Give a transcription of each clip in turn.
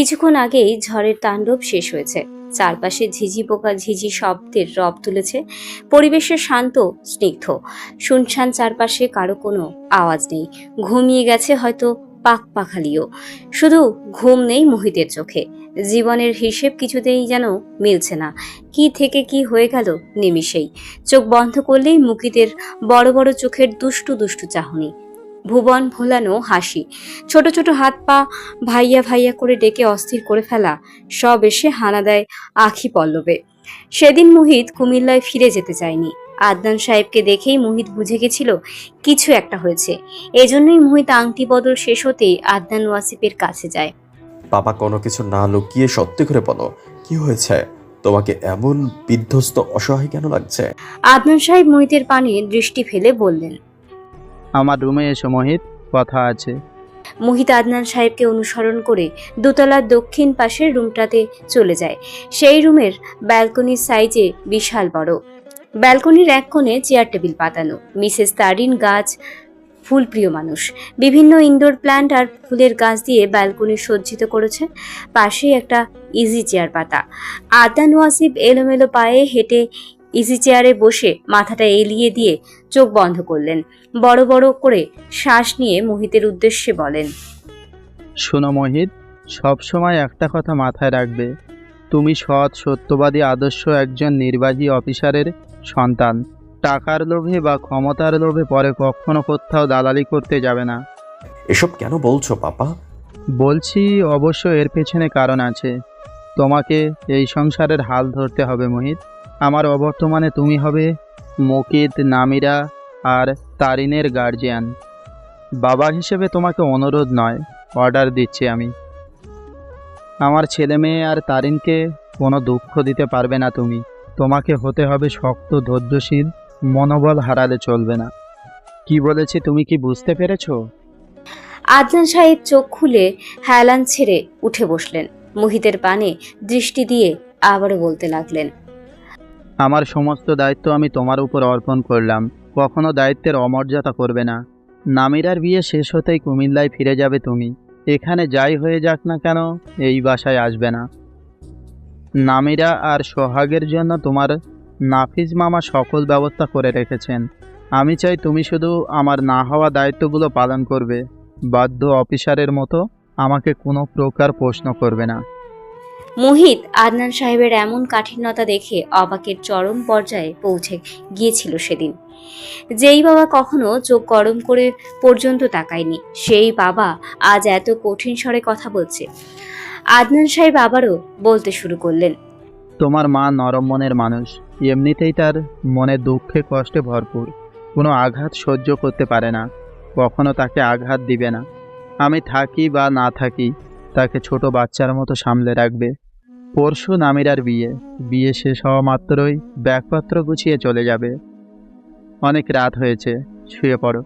কিছুক্ষণ আগেই ঝড়ের তাণ্ডব শেষ হয়েছে। চারপাশে ঝিঝি পোকা ঝিঝি শব্দের রব তুলেছে। পরিবেশের শান্ত স্নিগ্ধ, শুনশান, চারপাশে কারো কোনো আওয়াজ নেই। ঘুমিয়ে গেছে হয়তো পাখপাখালিও। শুধু ঘুম নেই মোহিতের চোখে। জীবনের হিসেব কিছুতেই যেন মিলছে না। কি থেকে কি হয়ে গেল নিমিষেই। চোখ বন্ধ করলেই মুকিতের বড় বড় চোখের দুষ্টু দুষ্টু চাহনি, ভুবন ভোলানো হাসি, ছোট ছোট হাত পা ভাইয়া ভাইয়া করে ডেকে অস্থির করে ফেলা, সব এসে হানা দেয় আখি পল্লবে। সেদিন মোহিত কুমিল্লায় ফিরে যেতে চায়নি। আদনান সাহেবকে দেখেই মোহিত বুঝে গেছিল কিছু একটা হয়েছে। এজন্যই মোহিত আংটি বদল শেষ হতেই আদনান ওয়াসিফের কাছে যায়। বাবা, কোনো কিছু না লুকিয়ে সত্যি করে বলো, কি হয়েছে? তোমাকে এমন বিধ্বস্ত অসহায় কেন লাগছে? আদনান সাহেব মোহিতের পানে দৃষ্টি ফেলে বললেন। আমার রুমে এসো মোহিত, কথা আছে। মোহিত আদনান সাহেবকে অনুসরণ করে দোতলার দক্ষিণ পাশের রুমটাতে চলে যায়। সেই রুমের ব্যালকনির সাইজে বিশাল বড়। ব্যালকনির এক কোণে চেয়ার টেবিল পাতানো। মিসেস তারিন গাছ ফুলপ্রিয় মানুষ। বিভিন্ন ইনডোর প্ল্যান্ট আর ফুলের গাছ দিয়ে ব্যালকনি সজ্জিত করেছে। পাশেই একটা ইজি চেয়ার পাতা। আদনান ওয়াসিফ এলোমেলো পায়ে হেঁটে ইজি চেয়ারে বসে মাথাটা এলিয়ে দিয়ে চোখ বন্ধ করলেন। বড় বড় করে শ্বাস নিয়ে মোহিতের উদ্দেশ্যে বলেন। শোনো মোহিত, সব সময় একটা কথা মাথায় রাখবে, তুমি সৎ, সত্যবাদী, আদর্শ একজন নির্বাহী অফিসারের সন্তান। টাকার লোভে বা ক্ষমতার লোভে পরে কখনো কোথাও দালালি করতে যাবে না। এসব কেন বলছো পাপা? বলছি, অবশ্য এর পেছনে কারণ আছে। তোমাকে এই সংসারের হাল ধরতে হবে মোহিত। আমার অবর্তমানে তুমি হবে মুকিত, নামিরা আর তারিনের গার্জিয়ান। বাবা হিসেবে তোমাকে অনুরোধ নয়, অর্ডার দিচ্ছি আমি। আমার ছেলে মেয়ে আর তারিনকে কোনো দুঃখ দিতে পারবে না তুমি। তোমাকে হতে হবে শক্ত, ধৈর্যশীল, মনোবল হারালে চলবে না। কি বলেছি তুমি কি বুঝতে পেরেছো? আদনান সাহেব চোখ খুলে হেলান ছেড়ে উঠে বসলেন। মোহিতের পানে দৃষ্টি দিয়ে আবারও বলতে লাগলেন। আমার সমস্ত দায়িত্ব আমি তোমার উপর অর্পণ করলাম। কখনো দায়িত্বের অমর্যাদা করবে না। নামিরার বিয়ে শেষ হতেই কুমিল্লায় ফিরে যাবে তুমি। এখানে যাই হয়ে যাক না কেন, এই বাসায় আসবে না। নামিরা আর সোহাগের জন্য তোমার নাফিজ মামা সকল ব্যবস্থা করে রেখেছেন। আমি চাই তুমি শুধু আমার না হওয়া দায়িত্বগুলো পালন করবে। বাধ্য অফিসারের মতো আমাকে কোনো প্রকার প্রশ্ন করবে না। মোহিত আদনান সাহেবের এমন কাঠিন্যতা দেখে অবাকের চরম পর্যায়ে পৌঁছে গিয়েছিল সেদিন। যেই বাবা কখনো চোখ গরম করে পর্যন্ত তাকায়নি, সেই বাবা আজ এত কঠিন স্বরে কথা বলছে। আদনান সাহেব আবারও বলতে শুরু করলেন। তোমার মা নরম মনের মানুষ, এমনিতেই তার মনে দুঃখে কষ্টে ভরপুর। কোনো আঘাত সহ্য করতে পারে না, কখনো তাকে আঘাত দিবে না। আমি থাকি বা না থাকি, তাকে ছোট বাচ্চার মতো সামলে রাখবে। পরশু নামিরার বিয়ে। বিয়ে শেষ হওয়া মাত্রই ব্যাগপত্র গুছিয়ে চলে যাবে। অনেক রাত হয়েছে, শুয়ে পড়ো।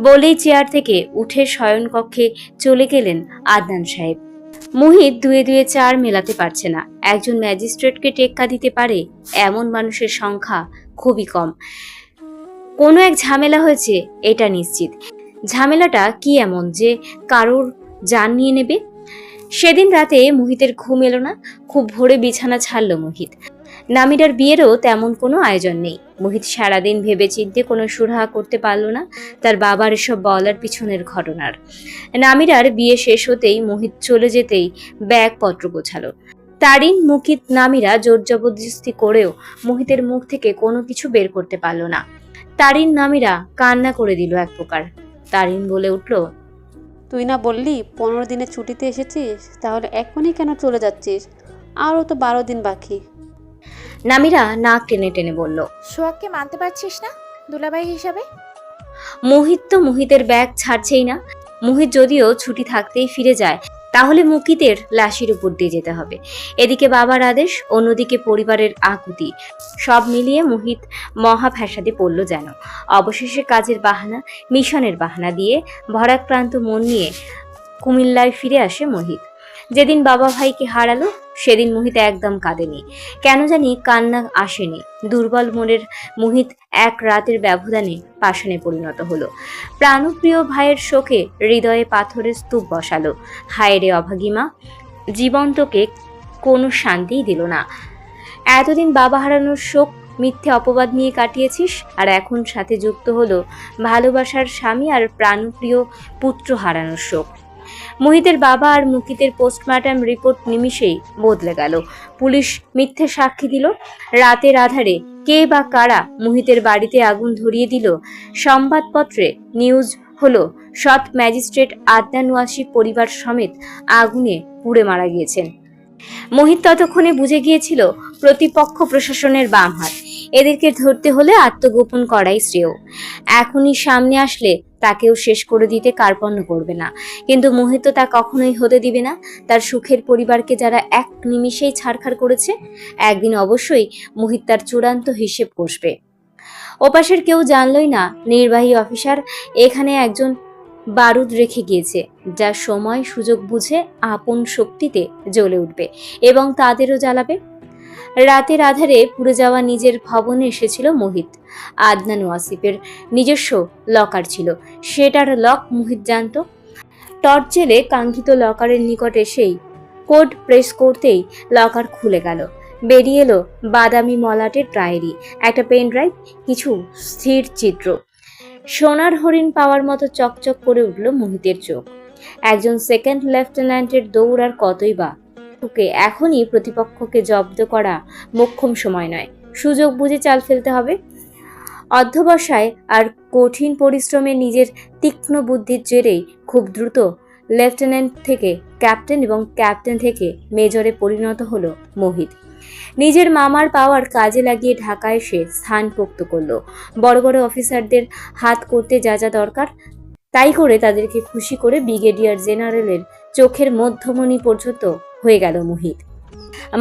বলেই চেয়ার থেকে উঠে শয়নকক্ষে চলে গেলেন আদনান সাহেব। মোহিত দুয়ে দুয়ে চার মেলাতে পারছে না। একজন ম্যাজিস্ট্রেটকে টেক্কা দিতে পারে এমন মানুষের সংখ্যা খুবই কম। কোনো এক ঝামেলা হয়েছে, এটা নিশ্চিত। ঝামেলাটা কি এমন যে কারোর জান নিয়ে নেবে? সেদিন রাতে মোহিতের ঘুম এলো না। খুব ভোরে বিছানা ছাড়ল মোহিত। নামিরার বিয়েরও তেমন কোনো আয়োজন নেই। মোহিত সারাদিন ভেবে চিন্তে কোনো সুরাহা করতে পারল না তার বাবার এসব বলার পিছনের ঘটনার। নামিরার বিয়ে শেষ হতেই মোহিত চলে যেতেই ব্যাগপত্র গোছালো। তারিন, মুকিত, নামিরা জোর জবরদস্তি করেও মোহিতের মুখ থেকে কোনো কিছু বের করতে পারল না। তারিন, নামিরা কান্না করে দিল এক প্রকার। তারিন বলে উঠল। তুই না বললি 15 দিনের ছুটিতে এসেছিস, তাহলে এখনই কেন চলে যাচ্ছিস? আরও তো 12 দিন বাকি। নামিরা নাক টেনে টেনে বলল। সোহাগকে মানতে পারছিস না দুলাভাই হিসাবে? মোহিত তো মোহিতের ব্যাগ ছাড়ছেই না। মোহিত যদিও ছুটি থাকতেই ফিরে যায়, তাহলে মুকিতের লাশের উপর দিয়ে যেতে হবে। এদিকে বাবার আদেশ, অন্যদিকে পরিবারের আকুতি, সব মিলিয়ে মোহিত মহা ফ্যাসাদে পড়ল যেন। অবশেষে কাজের বাহানা, মিশনের বাহানা দিয়ে ভরাক্রান্ত মন নিয়ে কুমিল্লায় ফিরে আসে মোহিত। যেদিন বাবা ভাইকে হারালো সেদিন মোহিত একদম কাঁদেনি। কেন জানি কান্না আসেনি। দুর্বল মনের মোহিত এক রাতের ব্যবধানে পাষাণে পরিণত হলো। প্রাণপ্রিয় ভাইয়ের শোকে হৃদয়ে পাথরের স্তূপ বসালো। হায় রে অভাগী মা, জীবন্তকে কোনো শান্তিই দিল না। এতদিন বাবা হারানোর শোক, মিথ্যে অপবাদ নিয়ে কাটিয়েছিস, আর এখন সাথে যুক্ত হলো ভালোবাসার স্বামী আর প্রাণপ্রিয় পুত্র হারানোর শোক। মোহিতের বাবা আর মুকিতের পোস্টমর্টম রিপোর্ট নিমিষেই বদলে গেল। পুলিশ মিথ্যে সাক্ষী দিল। রাতের আধারে কে বা কারা মোহিতের বাড়িতে আগুন ধরিয়ে দিল। সংবাদপত্রে নিউজ হলো সৎ ম্যাজিস্ট্রেট আদনান ওয়াসিফ পরিবার সমেত আগুনে পুড়ে মারা গিয়েছেন। মোহিত ততক্ষণে বুঝে গিয়েছিল প্রতিপক্ষ প্রশাসনের বাম হাত। এদেরকে ধরতে হলে আত্মগোপন করাই শ্রেয়। এখনই সামনে আসলে তাকেও শেষ করে দিতে কার্পণ্য করবে না, কিন্তু মোহিত তা কখনোই হতে দিবে না। তার সুখের পরিবারকে যারা এক নিমিষেই ছাড়খাড় করেছে, একদিন অবশ্যই মোহিত তার চূড়ান্ত হিসেব কষবে। ওপাশের কেউ জানলই না নির্বাহী অফিসার এখানে একজন বারুদ রেখে গিয়েছে, যা সময় সুযোগ বুঝে আপন শক্তিতে জ্বলে উঠবে এবং তাদেরও জ্বালাবে। রাতের আধারে পুড়ে যাওয়া নিজের ভবনে এসেছিল মোহিত। আদনান ওয়াসিফের নিজস্ব লকার ছিল, সেটার লক মোহিত জানত। টর্চ জেলে কাঙ্ক্ষিত লকারের নিকট এসেই কোড প্রেস করতেই লকার খুলে গেল। বেরিয়ে এলো বাদামি মলাটের ডায়েরি, একটা পেন ড্রাইভ, কিছু স্থির চিত্র। সোনার হরিণ পাওয়ার মতো চকচক করে উঠল মোহিতের চোখ। একজন সেকেন্ড লেফটেন্যান্টের দৌড় আর কতই বা। ওকে এখনই প্রতিপক্ষকে জব্দ করা মোক্ষম সময় নয়, সুযোগ বুঝে চাল ফেলতে হবে। অধ্যবসায় আর কঠিন পরিশ্রমে নিজের তীক্ষ্ণ বুদ্ধির জেরেই খুব দ্রুত লেফটেন্যান্ট থেকে ক্যাপ্টেন এবং ক্যাপ্টেন থেকে মেজরে পরিণত হলো মোহিত। নিজের মামার পাওয়ার কাজে লাগিয়ে ঢাকায় এসে স্থান পোক্ত করলো। বড় বড় অফিসারদের হাত করতে যা যা দরকার তাই করে তাদেরকে খুশি করে ব্রিগেডিয়ার জেনারেলের চোখের মধ্যমণি পর্যন্ত হয়ে গেল মোহিত।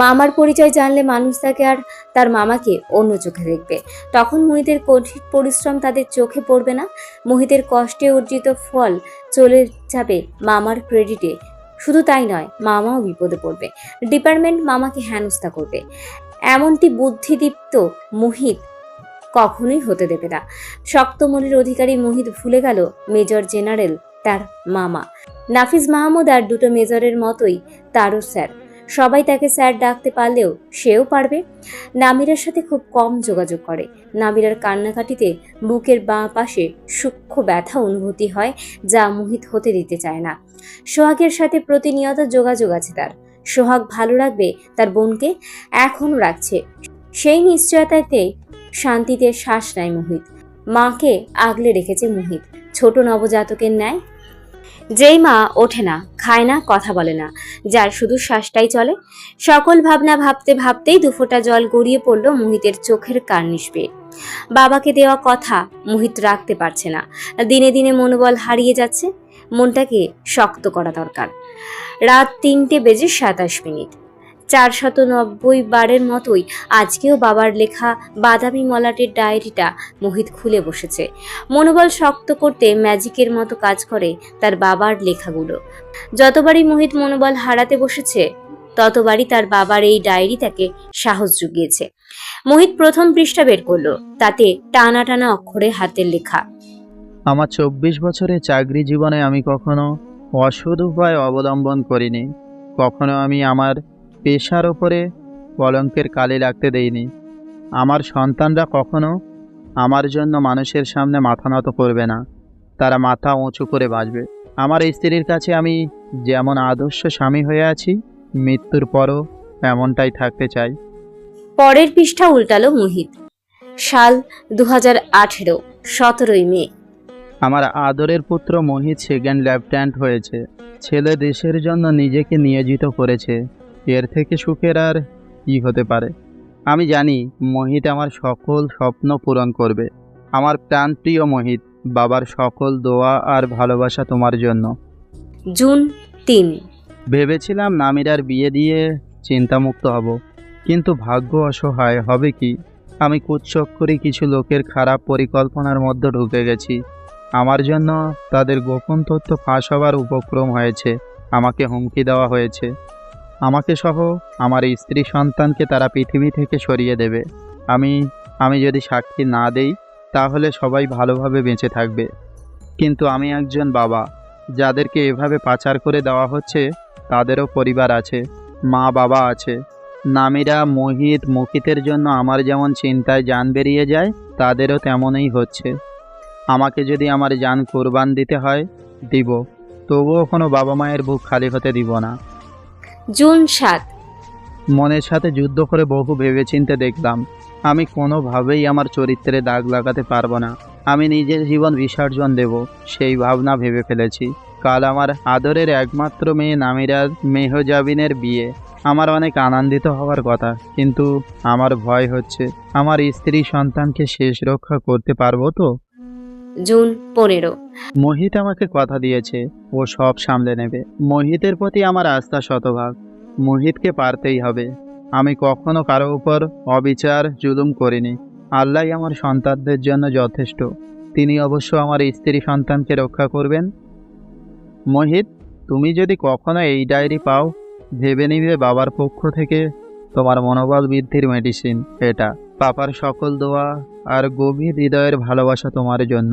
মামার পরিচয় জানলে মানুষ তাকে আর তার মামাকে অন্য চোখে দেখবে। তখন মোহিতের কঠিন পরিশ্রম তাদের চোখে পড়বে না। মোহিতের কষ্টে অর্জিত ফল চলে যাবে মামার ক্রেডিটে। শুধু তাই নয়, মামাও বিপদে পড়বে। ডিপার্টমেন্ট মামাকে হেনস্থা করবে। এমনটি বুদ্ধিদীপ্ত মোহিত কখনোই হতে দেবে না। শক্ত মনের অধিকারী মোহিত ভুলে গেল মেজর জেনারেল তার মামা। নাফিজ মাহমুদ আর দুটো মেজরের মতোই তারও স্যার। সবাই তাকে স্যার ডাকতে পারলেও সেও পারবে। নামিরার সাথে খুব কম যোগাযোগ করে। নামিরার কান্নাকাটিতে বুকের বাঁ পাশে সূক্ষ্ম ব্যথা অনুভূতি হয়, যা মোহিত হতে দিতে চায় না। সোহাগের সাথে প্রতিনিয়ত যোগাযোগ আছে তার। সোহাগ ভালো রাখবে তার বোনকে, এখনও রাখছে। সেই নিশ্চয়তাতে শান্তিতে শ্বাস নেয় মোহিত। মাকে আগলে রেখেছে মোহিত, ছোট নবজাতকের ন্যায়। যেই মা ওঠে না, খায় না, কথা বলে না, যার শুধু শ্বাসটাই চলে। সকল ভাবনা ভাবতে ভাবতেই দুফোঁটা জল গড়িয়ে পড়ল মোহিতের চোখের কার্নিশ বেয়ে। বাবাকে দেওয়া কথা মোহিত রাখতে পারছে না। দিনে দিনে মনোবল হারিয়ে যাচ্ছে। মনটাকে শক্ত করা দরকার। রাত 3:27 490 বারের মতোই আজকেও বাবার লেখা বাদামি মলাটের ডায়েরিটা মোহিত খুলে বসেছে। মনোবল শক্ত করতে ম্যাজিকের মতো কাজ করে তার বাবার লেখাগুলো। যতবারই মোহিত মনোবল হারাতে বসেছে, ততবারই তার বাবার এই ডায়েরি তাকে সাহস জুগিয়েছে। মোহিত প্রথম পৃষ্ঠা বের করলো, তাতে টানা টানা অক্ষরে হাতের লেখা। আমার 24 বছরের চাকরি জীবনে আমি কখনো অসৎ উপায় অবলম্বন করিনি। কখনো আমি আমার পেশার ওপরে কলঙ্কের কালি লাগতে দেইনি। আমার সন্তানরা কখনো আমার জন্য মানুষের সামনে মাথা নত করবে না, তারা মাথা উঁচু করে বাঁচবে। আমার স্ত্রীর কাছে আমি যেমন আদর্শ স্বামী হয়ে আছি, মৃত্যুর পরও এমনটাই থাকতে চাই। পরের পৃষ্ঠা উল্টালো মোহিত। সাল 2018, 17 মে। আমার আদরের পুত্র মোহিত সেকেন্ড লেফটেন্যান্ট হয়েছে। ছেলে দেশের জন্য নিজেকে নিয়োজিত করেছে। এর থেকে সুখের আর কী হতে পারে? আমি জানি মোহিত আমার সকল স্বপ্ন পূরণ করবে। আমার প্রাণপ্রিয় মোহিত, বাবার সকল দোয়া আর ভালোবাসা তোমার জন্য। জুন 3। ভেবেছিলাম নামিরার বিয়ে দিয়ে চিন্তামুক্ত হব, কিন্তু ভাগ্য অসহায়। হবে কি, আমি কুৎসক্করি কিছু লোকের খারাপ পরিকল্পনার মধ্যে ঢুকে গেছি। আমার জন্য তাদের গোপন তথ্য ফাঁস হওয়ার উপক্রম হয়েছে। আমাকে হুমকি দেওয়া হয়েছে, আমাকে সহ আমার স্ত্রী সন্তানকে তারা পৃথিবী থেকে সরিয়ে দেবে। আমি যদি সাক্ষী না দেই তাহলে সবাই ভালোভাবে বেঁচে থাকবে, কিন্তু আমি একজন বাবা। যাদেরকে এভাবে পাচার করে দেওয়া হচ্ছে তাদেরও পরিবার আছে, মা বাবা আছে। নামিরা, মোহিত, মুকিতের জন্য আমার যেমন চিন্তায় জান বেরিয়ে যায়, তাদেরও তেমনই হচ্ছে। আমাকে যদি আমার জান কোরবান দিতে হয় দিব, তবুও কোনো বাবা মায়ের বুক খালি হতে দিব না। জুন 7। মনের সাথে যুদ্ধ করে বহু ভেবেচিন্তে দেখলাম আমি কোনোভাবেই আমার চরিত্রে দাগ লাগাতে পারবো না। আমি নিজের জীবন বিসর্জন দেব, সেই ভাবনা ভেবে ফেলেছি। কাল আমার আদরের একমাত্র মেয়ে নামিরার মেহজাবিনের বিয়ে। আমার অনেক আনন্দিত হওয়ার কথা, কিন্তু আমার ভয় হচ্ছে আমার স্ত্রী সন্তানকে শেষ রক্ষা করতে পারবো তো। জুন 15। মোহিত আমাকে কথা দিয়েছে ও সব সামলে নেবে। মোহিতের প্রতি আমার আস্থা শতভাগ। মোহিতকে পারতেই হবে। আমি কখনো কারো উপর অবিচার জুলুম করিনি। আল্লাহই আমার সন্তানদের জন্য যথেষ্ট। তিনি অবশ্য আমার স্ত্রী সন্তানকে রক্ষা করবেন। মোহিত, তুমি যদি কখনো এই ডায়েরি পাও, ভেবে নিবে বাবার পক্ষ থেকে তোমার মনোবল বৃদ্ধির মেডিসিন এটা। পাপার সকল দোয়া আর গভীর হৃদয়ের ভালোবাসা তোমার জন্য।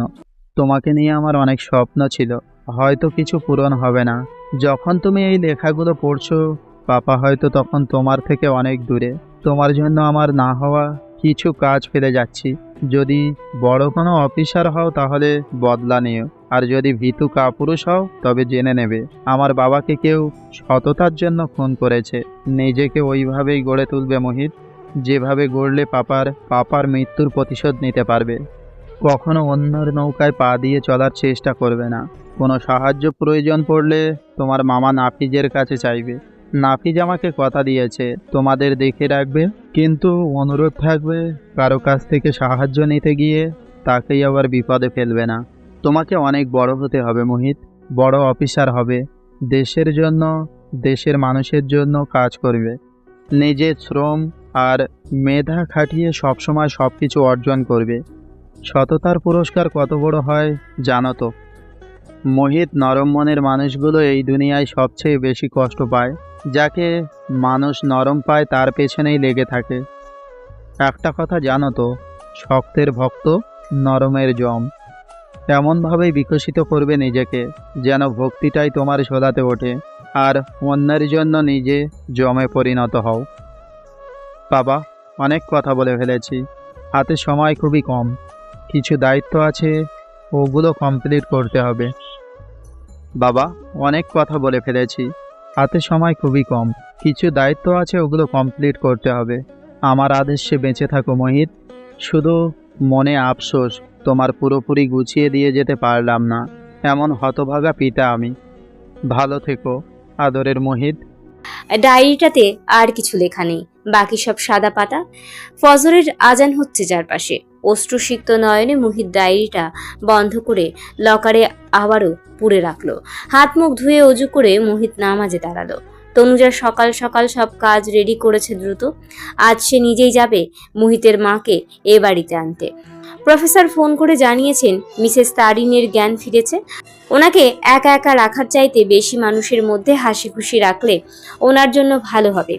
তোমাকে নিয়ে আমার অনেক স্বপ্ন ছিল, হয়তো কিছু পূরণ হবে না। যখন তুমি এই লেখাগুলো পড়ছো, পাপা হয়তো তখন তোমার থেকে অনেক দূরে। তোমার জন্য আমার না হওয়া কিছু কাজ ফেলে যাচ্ছি। যদি বড় কোনো অফিসার হও তাহলে বদলা নিও, আর যদি ভীতু কাপুরুষ হও তবে জেনে নেবে আমার বাবাকে কেউ সততার জন্য খুন করেছে। নিজেকে ওইভাবেই গড়ে তুলবে মোহিত, যেভাবে গড়লে পাপার মৃত্যুর প্রতিশোধ নিতে পারবে। কখনো অন্যের নৌকায় পা দিয়ে চলার চেষ্টা করবে না। কোনো সাহায্য প্রয়োজন পড়লে তোমার মামা নাফিজের কাছে চাইবে। নাফিজ আমাকে কথা দিয়েছে তোমাদের দেখে রাখবে, কিন্তু অনুরোধ থাকবে কারো কাছ থেকে সাহায্য নিতে গিয়ে তাকেই আবার বিপদে ফেলবে না। তোমাকে অনেক বড় হতে হবে মোহিত, বড় অফিসার হবে। দেশের জন্য, দেশের মানুষের জন্য কাজ করবে। নিজের শ্রম আর মেধা খাটিয়ে সবসময় সব কিছু অর্জন করবে। সততার পুরস্কার কত বড় হয় জানো তো? মোহিত, নরম মনের মানুষগুলো এই দুনিয়ায় সবচেয়ে বেশি কষ্ট পায়। যাকে মানুষ নরম পায় তার পেছনেই লেগে থাকে। একটা কথা জানো তো, শক্তের ভক্ত নরমের জম। এমনভাবেই বিকশিত করবে নিজেকে যেন ভক্তিটাই তোমার শোধাতে ওঠে, আর অন্যের জন্য নিজে জমে পরিণত হও। বাবা, অনেক কথা বলে ফেলেছি, হাতে সময় খুবই কম। কিছু দায়িত্ব আছে, ওগুলো কমপ্লিট করতে হবে। বাবা, অনেক কথা বলে ফেলেছি, হাতে সময় খুবই কম। কিছু দায়িত্ব আছে, ওগুলো কমপ্লিট করতে হবে। আমার আদেশে বেঁচে থাকো মোহিত। শুধু মনে আফসোস তোমার পুরোপুরি গুছিয়ে দিয়ে যেতে পারলাম না। এমন হতভাগা পিতা আমি। ভালো থেকো আদরের মোহিত। ডায়েরিটাতে আর কিছু লেখা নেই, বাকি সব সাদা পাতা। ফজরের আজান হচ্ছে চারপাশে। অশ্রুসিক্ত নয়নে মুহিত ডায়েরিটা বন্ধ করে লকারে আবারও পুরে রাখলো। হাত মুখ ধুয়ে অজু করে মুহিত নামাজে দাঁড়ালো। তনুজা সকাল সকাল সব কাজ রেডি করেছে দ্রুত। আজ সে নিজেই যাবে মুহিতের মাকে এ বাড়িতে আনতে। প্রফেসর ফোন করে জানিয়েছেন মিসেস তারিনের জ্ঞান ফিরেছে। ওনাকে একা একা রাখার চাইতে বেশি মানুষের মধ্যে হাসি খুশি রাখলে ওনার জন্য ভালো হবে।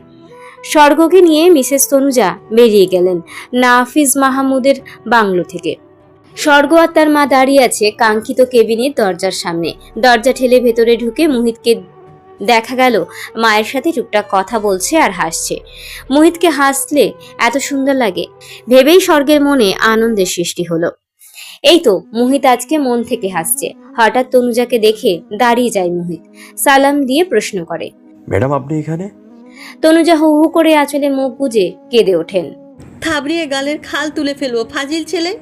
স্বর্গকে নিয়ে মিসেস তনুজা বেরিয়ে গেলেন নাফিজ মাহমুদের বাংলো থেকে। স্বর্গ আর তার মা দাঁড়িয়ে আছে কাঙ্ক্ষিত কেবিনের দরজার সামনে। দরজা ঠেলে ভেতরে ঢুকে মুহিতকে দেখা গেল মায়ের সাথে টুকটাক কথা বলছে আর হাসছে। মুহিতকে হাসলে এত সুন্দর লাগে ভেবেই স্বর্গের মনে আনন্দের সৃষ্টি হলো। এই তো মুহিত আজকে মন থেকে হাসছে। হঠাৎ তনুজাকে দেখে দাঁড়িয়ে যায় মুহিত, সালাম দিয়ে প্রশ্ন করে, ম্যাডাম আপনি এখানে? তনুজা হু হু করে আঁচলে মুখ গুজে কেঁদে ওঠেন। থাবড়িয়ে গালের খাল তুলে ফেলবো ফাজিল ছেলে।